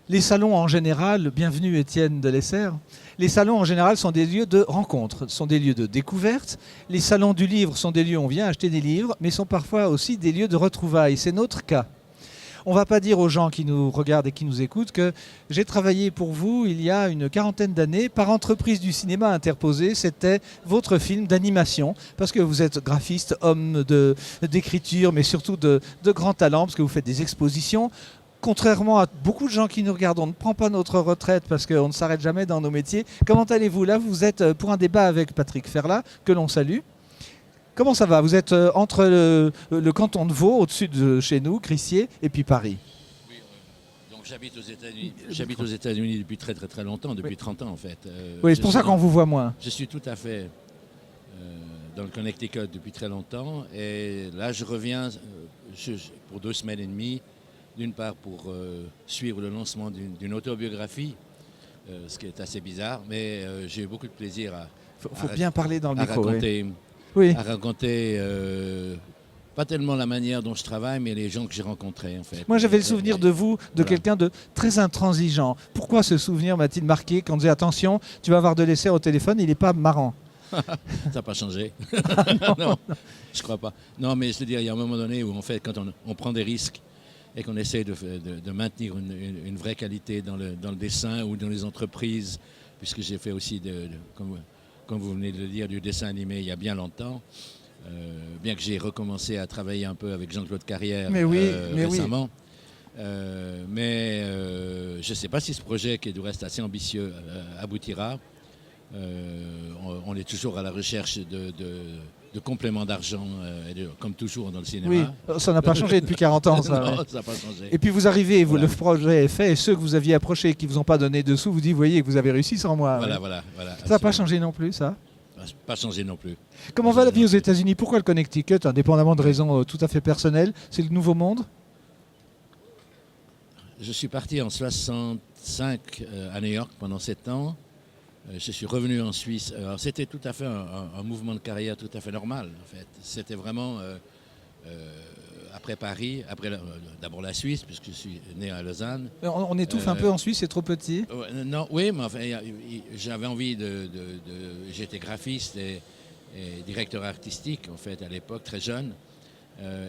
Les salons en général, bienvenue Étienne de Lesser, les salons en général sont des lieux de rencontre, sont des lieux de découverte. Les salons du livre sont des lieux où on vient acheter des livres, mais sont parfois aussi des lieux de retrouvailles. C'est notre cas. On ne va pas dire aux gens qui nous regardent et qui nous écoutent que j'ai travaillé pour vous il y a une quarantaine d'années par entreprise du cinéma interposé. C'était votre film d'animation, parce que vous êtes graphiste, homme d'écriture, mais surtout de grand talent, parce que vous faites des expositions. Contrairement à beaucoup de gens qui nous regardent, on ne prend pas notre retraite parce qu'on ne s'arrête jamais dans nos métiers. Comment allez-vous? Là, vous êtes pour un débat avec Patrick Ferlat, que l'on salue. Comment ça va? Vous êtes entre le canton de Vaud, au-dessus de chez nous, Crissier, et puis Paris. Oui, donc j'habite aux États-Unis. J'habite aux États-Unis depuis très très très longtemps, depuis 30 ans en fait. Oui, c'est pour ça qu'on vous voit moins. Je suis tout à fait dans le Connecticut depuis très longtemps. Et là, je reviens pour 2 semaines et demie. D'une part pour suivre le lancement d'une autobiographie, ce qui est assez bizarre, mais j'ai eu beaucoup de plaisir faut bien parler dans le micro. Raconter, oui. À raconter pas tellement la manière dont je travaille, mais les gens que j'ai rencontrés en fait. Moi j'avais le souvenir de vous, de quelqu'un de très intransigeant. Pourquoi ce souvenir m'a-t-il marqué quand on disait attention, tu vas avoir de l'essai au téléphone, il n'est pas marrant? Ça n'a pas changé. Non, je crois pas. Non, mais je veux dire, il y a un moment donné où en fait, quand on prend des risques, et qu'on essaie de maintenir une vraie qualité dans le dessin ou dans les entreprises, puisque j'ai fait aussi, comme vous venez de le dire, du dessin animé il y a bien longtemps, bien que j'ai recommencé à travailler un peu avec Jean-Claude Carrière récemment. Oui. Je ne sais pas si ce projet, qui est du reste assez ambitieux, aboutira. On est toujours à la recherche de compléments d'argent, comme toujours dans le cinéma. Oui, ça n'a pas changé depuis 40 ans. Ça, non, ça n'a pas changé. Et puis vous arrivez, le projet est fait, et ceux que vous aviez approchés et qui ne vous ont pas donné de sous, vous dites, vous voyez que vous avez réussi sans moi. Voilà. Ça n'a pas changé non plus, ça? Pas changé non plus. Comment va la vie aux États-Unis? Pourquoi le Connecticut, indépendamment de raisons tout à fait personnelles? C'est le nouveau monde? Je suis parti en 65 à New York pendant 7 ans. Je suis revenu en Suisse. Alors, c'était tout à fait un mouvement de carrière tout à fait normal, en fait. C'était vraiment après Paris, d'abord la Suisse, puisque je suis né à Lausanne. On étouffe un peu en Suisse, c'est trop petit. Non, oui, mais enfin, j'avais envie j'étais graphiste et directeur artistique, en fait, à l'époque, très jeune.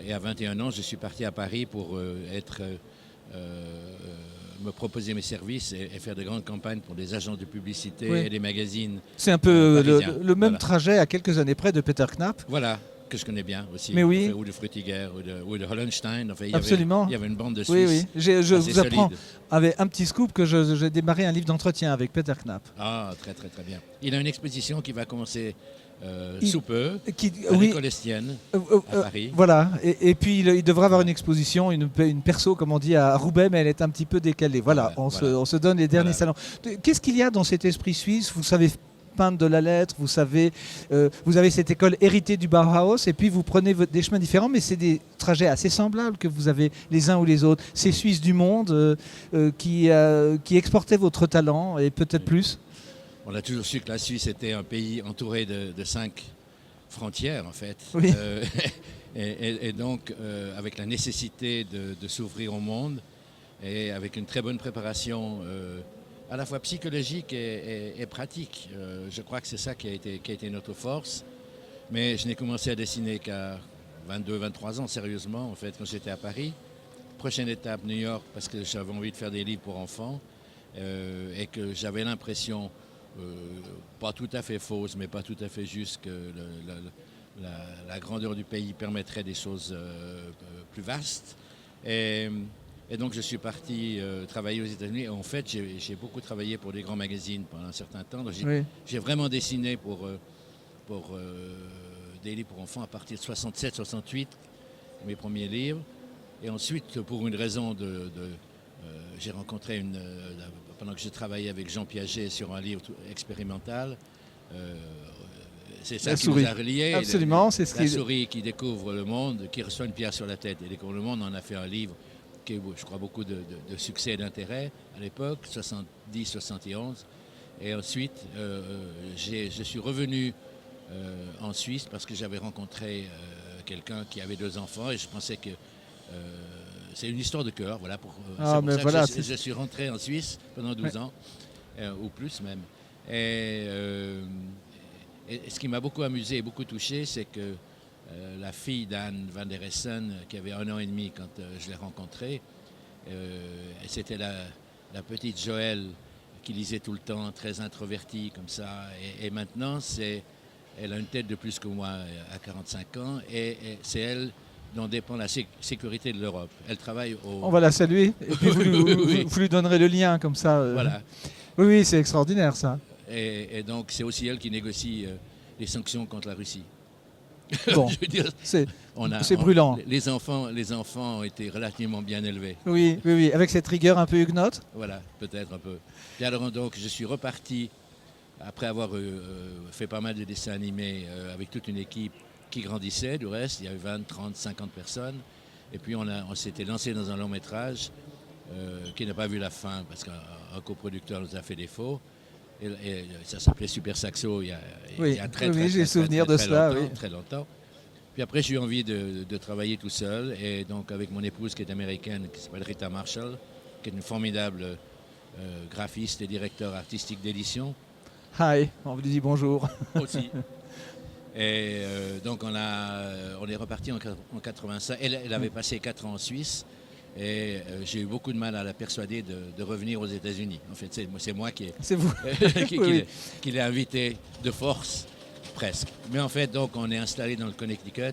Et à 21 ans, je suis parti à Paris pour me proposer mes services et faire de grandes campagnes pour des agences de publicité et des magazines. C'est un peu le même trajet à quelques années près de Peter Knapp. Voilà, que je connais bien aussi. Mais oui. Ou de Frutiger, ou de Hollenstein. Enfin, Absolument. Il y avait une bande de Suisses. Oui. Je vous apprends avec un petit scoop que j'ai démarré un livre d'entretien avec Peter Knapp. Ah, très bien. Il a une exposition qui va commencer sous peu, à l'École Estienne, à Paris. Voilà, et puis il devrait avoir une exposition, une perso, comme on dit, à Roubaix, mais elle est un petit peu décalée. Voilà, on se donne les derniers salons. Qu'est-ce qu'il y a dans cet esprit suisse? Vous savez peindre de la lettre, vous savez, vous avez cette école héritée du Bauhaus, et puis vous prenez des chemins différents, mais c'est des trajets assez semblables que vous avez les uns ou les autres. Ces Suisses du monde qui exportaient votre talent, et peut-être plus. On a toujours su que la Suisse était un pays entouré de 5 frontières, en fait. Oui. Et donc, avec la nécessité de s'ouvrir au monde, et avec une très bonne préparation à la fois psychologique et pratique. Je crois que c'est ça qui a été notre force. Mais je n'ai commencé à dessiner qu'à 22-23 ans, sérieusement, en fait, quand j'étais à Paris. Prochaine étape, New York, parce que j'avais envie de faire des livres pour enfants, et que j'avais l'impression... pas tout à fait fausse, mais pas tout à fait juste, que la grandeur du pays permettrait des choses plus vastes. Et donc je suis parti travailler aux États-Unis. En fait, j'ai beaucoup travaillé pour des grands magazines pendant un certain temps. J'ai vraiment dessiné pour des livres pour enfants à partir de 67-68, mes premiers livres. Et ensuite, pour une raison j'ai rencontré pendant que je travaillais avec Jean Piaget sur un livre expérimental, c'est ça qui nous a reliés. Absolument, la souris qui découvre le monde, qui reçoit une pierre sur la tête et découvre le monde. On a fait un livre qui a eu, je crois, beaucoup de succès et d'intérêt à l'époque, 70-71. Et ensuite, je suis revenu en Suisse parce que j'avais rencontré quelqu'un qui avait 2 enfants et je pensais que c'est une histoire de cœur. Voilà, Ah, c'est pour mais ça que voilà, je suis rentré en Suisse pendant 12 ans, ou plus même. Et, et ce qui m'a beaucoup amusé et beaucoup touché, c'est que la fille d'Anne van der Essen, qui avait 1 an et demi quand je l'ai rencontrée, c'était la petite Joëlle qui lisait tout le temps, très introvertie comme ça. Et maintenant, elle a une tête de plus que moi à 45 ans, et c'est elle dont dépend la sécurité de l'Europe. Elle travaille au... On va la saluer, et puis vous lui donnerez le lien comme ça. Voilà. Oui, oui, c'est extraordinaire ça. Et donc, c'est aussi elle qui négocie les sanctions contre la Russie. Bon, Je veux dire, c'est brûlant. Les enfants ont été relativement bien élevés. Oui, oui, oui, avec cette rigueur un peu huguenote. Voilà, peut-être un peu. Puis alors, donc, je suis reparti, après avoir fait pas mal de dessins animés avec toute une équipe qui grandissait, du reste. Il y avait 20, 30, 50 personnes. Et puis, on s'était lancé dans un long métrage qui n'a pas vu la fin parce qu'un coproducteur nous a fait défaut. Et ça s'appelait Super Saxo il y a très longtemps. Puis après, j'ai eu envie de travailler tout seul. Et donc, avec mon épouse qui est américaine, qui s'appelle Rita Marshall, qui est une formidable graphiste et directeur artistique d'édition. Hi, on vous dit bonjour. Aussi. Et donc, on est reparti en 85. Elle avait passé 4 ans en Suisse. Et j'ai eu beaucoup de mal à la persuader de revenir aux États-Unis. En fait, c'est moi qui l'ai invité de force, presque. Mais en fait, donc, on est installé dans le Connecticut,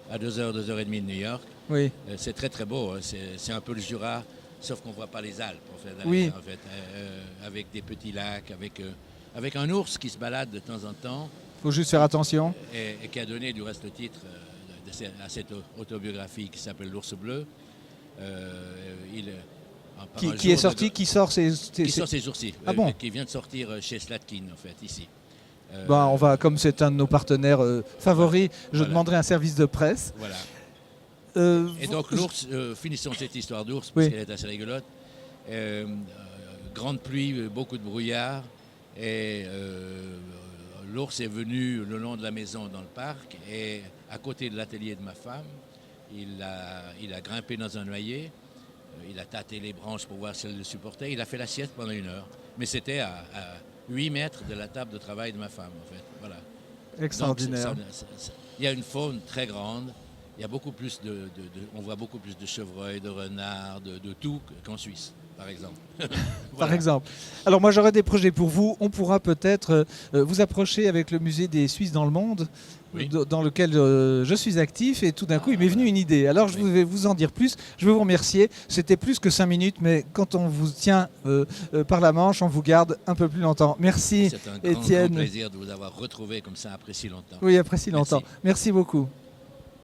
à 2h, 2h30 de New York. Oui. C'est très, très beau. Hein. C'est un peu le Jura, sauf qu'on ne voit pas les Alpes, en fait, oui. En fait, avec des petits lacs, avec un ours qui se balade de temps en temps. Il faut juste faire attention. Et qui a donné, du reste, le titre à cette autobiographie qui s'appelle L'ours bleu. Qui sort ses sourcils, ah bon. qui vient de sortir chez Slatkin en fait ici. On va, comme c'est un de nos partenaires favoris, je demanderai un service de presse. Voilà. Et donc l'ours, finissons cette histoire d'ours parce qu'elle est assez rigolote. Grande pluie, beaucoup de brouillard, et l'ours est venu le long de la maison dans le parc, et à côté de l'atelier de ma femme. Il a grimpé dans un noyer, il a tâté les branches pour voir si elles le supportaient. Il a fait la sieste pendant 1 heure. Mais c'était à 8 mètres de la table de travail de ma femme, en fait. Voilà. Extraordinaire. Donc, il y a une faune très grande. Il y a beaucoup plus on voit beaucoup plus de chevreuils, de renards, de tout qu'en Suisse, par exemple. Voilà. Par exemple. Alors moi, j'aurais des projets pour vous. On pourra peut-être vous approcher avec le musée des Suisses dans le monde. Oui. Dans lequel je suis actif, et tout d'un coup il m'est venu une idée. Alors je vais vous en dire plus, je veux vous remercier. C'était plus que 5 minutes, mais quand on vous tient par la manche, on vous garde un peu plus longtemps. Merci Étienne. C'est un grand plaisir de vous avoir retrouvé comme ça après si longtemps. Oui, après si longtemps. Merci beaucoup.